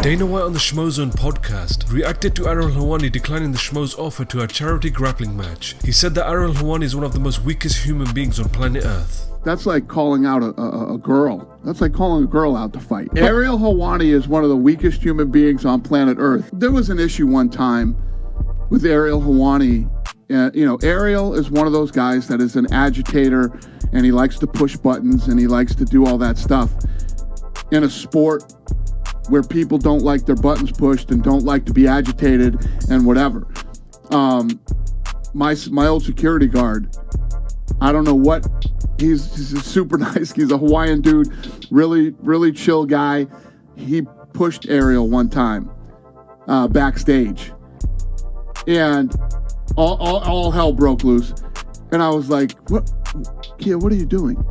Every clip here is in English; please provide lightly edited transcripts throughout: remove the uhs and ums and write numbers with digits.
Dana White on the Schmozone Podcast reacted to Ariel Helwani declining the Schmo's offer to a charity grappling match. He said that Ariel Helwani is one of the most weakest human beings on planet Earth. That's like calling out a girl. That's like calling a girl out to fight. Ariel Helwani is one of the weakest human beings on planet Earth. There was an issue one time with Ariel Helwani. Ariel is one of those guys that is an agitator, and he likes to push buttons, and he likes to do all that stuff. In a sport where people don't like their buttons pushed and don't like to be agitated and whatever. My old security guard, I don't know what, he's super nice. He's a Hawaiian dude, really chill guy. He pushed Ariel one time backstage, and all hell broke loose. And I was like, "What, kid? What are you doing?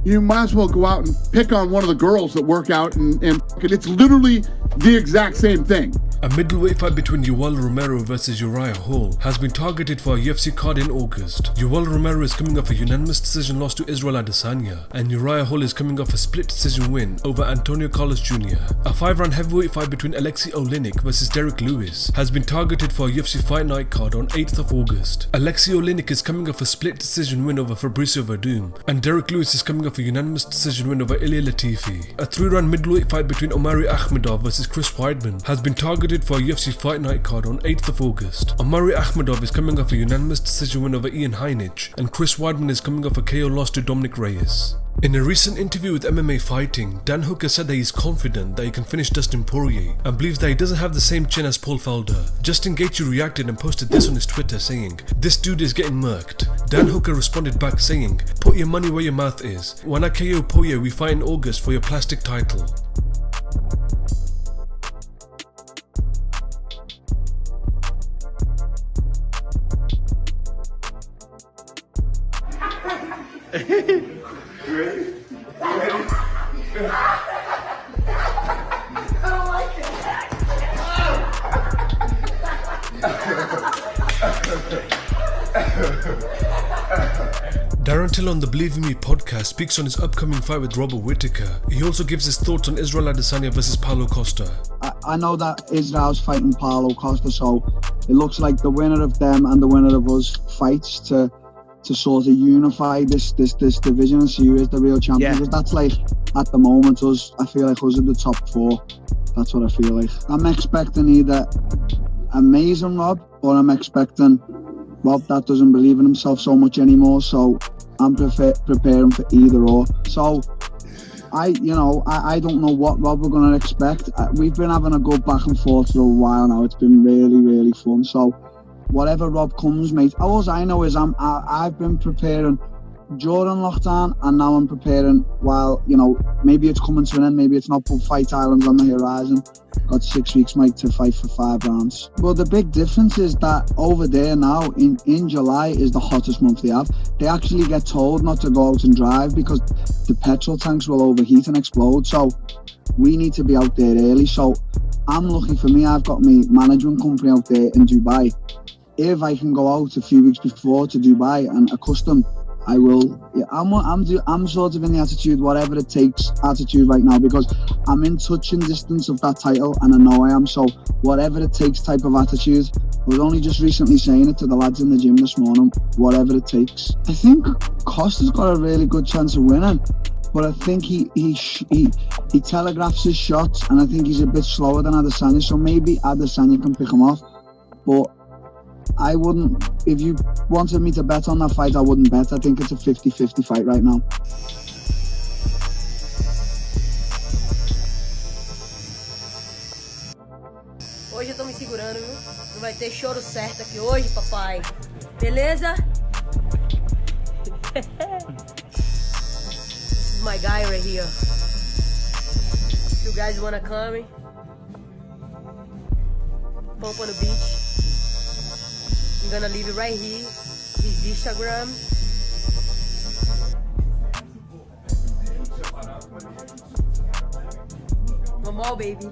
You might as well go out and pick on one of the girls that work out, and it's literally the exact same thing." A middleweight fight between Yoel Romero versus Uriah Hall has been targeted for a UFC card in August. Yoel Romero is coming off a unanimous decision loss to Israel Adesanya, and Uriah Hall is coming off a split decision win over Antonio Carlos Jr. A 5-round heavyweight fight between Aleksei Olienik versus Dereck Lewis has been targeted for a UFC Fight Night card on 8th of August. Aleksei Olienik is coming off a split decision win over Fabricio Werdum, and Dereck Lewis is coming off a unanimous decision win over Illir Latifi. A 3-round middleweight fight between Omari Akhmedov versus Chris Weidman has been targeted for a UFC Fight Night card on 8th of August. Omari Akhmedov is coming off a unanimous decision win over Ian Heinisch, and Chris Weidman is coming off a KO loss to Dominic Reyes. In a recent interview with MMA Fighting, Dan Hooker said that he's confident that he can finish Dustin Poirier and believes that he doesn't have the same chin as Paul Felder. Justin Gaethje reacted and posted this on his Twitter saying, "This dude is getting murked." Dan Hooker responded back saying, "Put your money where your mouth is. When I KO Poirier, we fight in August for your plastic title." Ready? I don't like it. Darren Till on the Believe in Me podcast speaks on his upcoming fight with Robert Whittaker. He also gives his thoughts on Israel Adesanya versus Paulo Costa. I know that Israel's fighting Paulo Costa, so it looks like the winner of them and the winner of us fights to sort of unify this division and see who is the real champion. Because that's like, at the moment, I feel like us in the top 4. That's what I feel like. I'm expecting either amazing Rob, or I'm expecting Rob that doesn't believe in himself so much anymore. So I'm preparing for either or. So I don't know what Rob we're going to expect. We've been having a good back and forth for a while now. It's been really fun. So whatever Rob comes, mate. All I know is I've been preparing during lockdown, and now I'm preparing while, maybe it's coming to an end, maybe it's not, but Fight Island's on the horizon. Got 6 weeks, mate, to fight for 5 rounds. Well, the big difference is that over there now, in July, is the hottest month they have. They actually get told not to go out and drive because the petrol tanks will overheat and explode. So we need to be out there early. So I'm lucky for me, I've got my management company out there in Dubai. If I can go out a few weeks before to Dubai and accustom, I will. Yeah, I'm sort of in the attitude, whatever it takes attitude right now, because I'm in touching distance of that title, and I know I am. So whatever it takes type of attitude. I was only just recently saying it to the lads in the gym this morning. Whatever it takes. I think Costa's got a really good chance of winning, but I think he telegraphs his shots, and I think he's a bit slower than Adesanya. So maybe Adesanya can pick him off, but I wouldn't, if you wanted me to bet on that fight, I wouldn't bet. I think it's a 50-50 fight right now. Hoje eu tô me segurando, viu? Não vai ter choro certo aqui hoje, papai. Beleza? This is my guy right here. You guys wanna come? Pump on the beach. I'm gonna leave it right here, his Instagram. Normal, baby.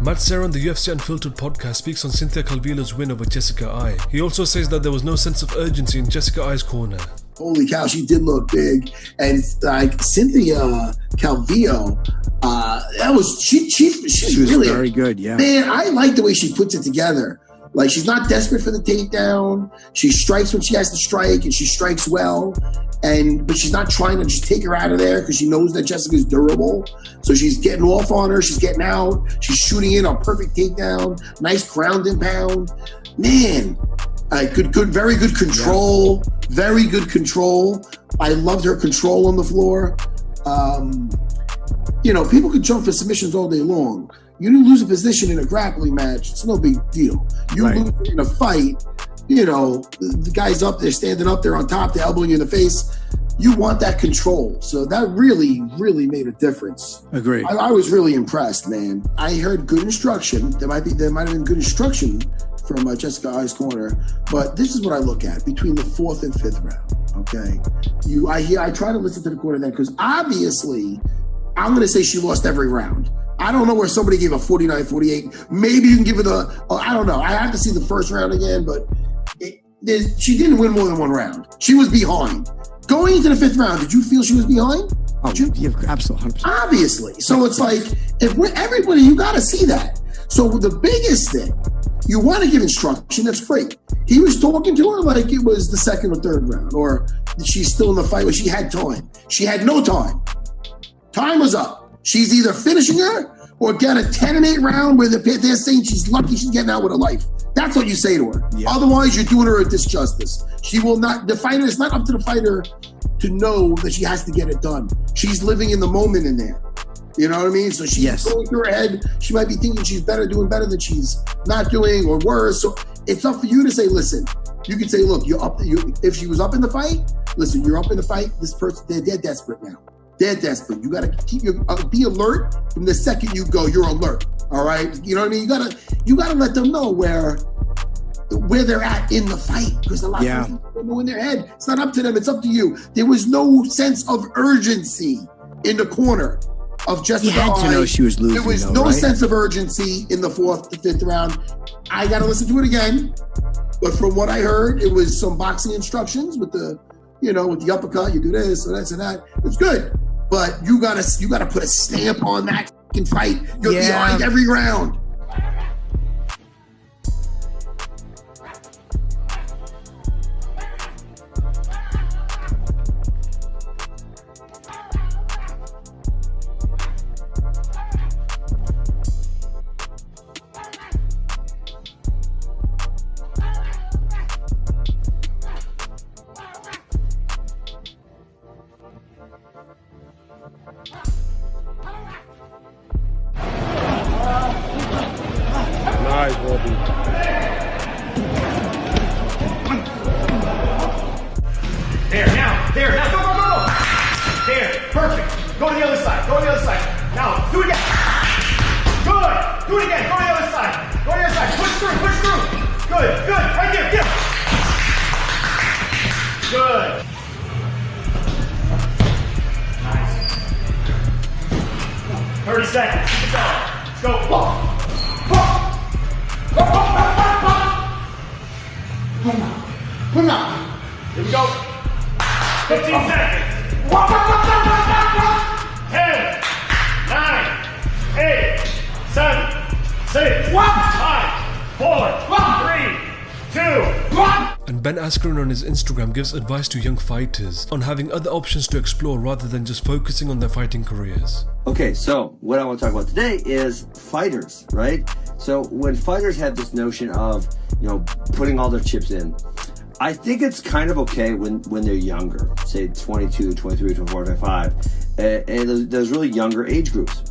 Matt Serra on the UFC Unfiltered podcast speaks on Cynthia Calvillo's win over Jessica Eye. He also says that there was no sense of urgency in Jessica Eye's corner. Holy cow, she did look big. And like Cynthia Calvillo, She was really very good. Yeah, man, I like the way she puts it together. Like, she's not desperate for the takedown. She strikes when she has to strike, and she strikes well. But she's not trying to just take her out of there because she knows that Jessica's durable. So she's getting off on her. She's getting out. She's shooting in a perfect takedown. Nice ground and pound. Man, very good control. Yeah. Very good control. I loved her control on the floor. People could jump for submissions all day long. You lose a position in a grappling match, it's no big deal. You lose in a fight, the guy's up there, standing up there on top, they're elbowing you in the face. You want that control. So that really, really made a difference. Agreed. I was really impressed, man. I heard good instruction. There might have been good instruction from Jessica I's corner, but this is what I look at between the 4th and 5th round. Okay, I try to listen to the corner then, because obviously I'm going to say she lost every round. I don't know where somebody gave a 49-48. Maybe you can give it I don't know. I have to see the first round again, but she didn't win more than one round. She was behind. Going into the 5th round, did you feel she was behind? Oh, yeah, absolutely. 100%. Obviously. So it's like, everybody, you got to see that. So the biggest thing, you want to give instruction, that's great. He was talking to her like it was the 2nd or 3rd round, or she's still in the fight where she had time. She had no time. Time was up. She's either finishing her or get a 10-8 round where they're saying she's lucky she's getting out with her life. That's what you say to her. Yeah. Otherwise, you're doing her a disjustice. It's not up to the fighter to know that she has to get it done. She's living in the moment in there. You know what I mean? So she's going through her head. She might be thinking she's doing better than she's not doing, or worse. So it's up for you to say, listen, you can say, look, if she was up in the fight, listen, you're up in the fight. This person, they're desperate now. They're desperate. You got to be alert from the second you go. You're alert. All right. You know what I mean? You got to let them know where they're at in the fight, because a lot of people don't know in their head. It's not up to them. It's up to you. There was no sense of urgency in the corner of Jessica. You had to know she was losing. There was no sense of urgency in the 4th to 5th round. I got to listen to it again, but from what I heard, it was some boxing instructions with the uppercut. You do this and that's and that. It's good. But you gotta put a stamp on that fucking fight. You're behind every round. Good. Nice. 30 seconds. Keep it going. Let's go. Here we go. 15 seconds. 10, 9, 8, 7, 6, 5, 4, 3, 2, 1. And Ben Askren on his Instagram gives advice to young fighters on having other options to explore rather than just focusing on their fighting careers. Okay, so what I want to talk about today is fighters, right? So when fighters have this notion of, putting all their chips in, I think it's kind of okay when they're younger, say 22, 23, 24, 25, and those really younger age groups,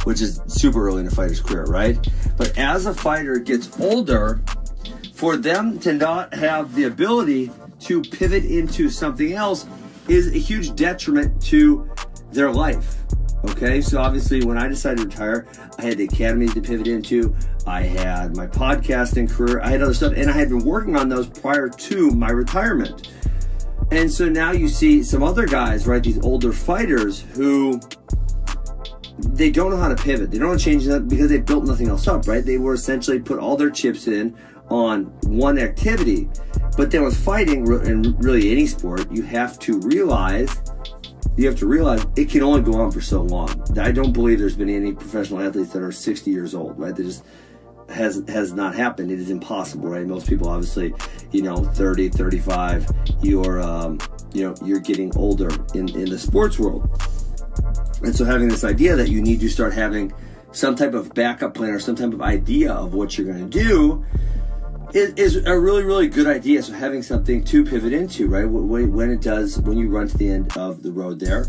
which is super early in a fighter's career, right? But as a fighter gets older, for them to not have the ability to pivot into something else is a huge detriment to their life. Okay, so obviously when I decided to retire, I had the academy to pivot into, I had my podcasting career, I had other stuff, and I had been working on those prior to my retirement. And so now you see some other guys, right, these older fighters who they don't know how to pivot. They don't know how to change that because they built nothing else up, right? They were essentially put all their chips in on one activity. But then with fighting, and really any sport, you have to realize you have to realize it can only go on for so long. I don't believe there's been any professional athletes that are 60 years old, right? That just has not happened. It is impossible, right? Most people, obviously, 30, 35, you're getting older in the sports world. And so having this idea that you need to start having some type of backup plan or some type of idea of what you're going to do is a really, really good idea. So having something to pivot into, right? When you run to the end of the road there,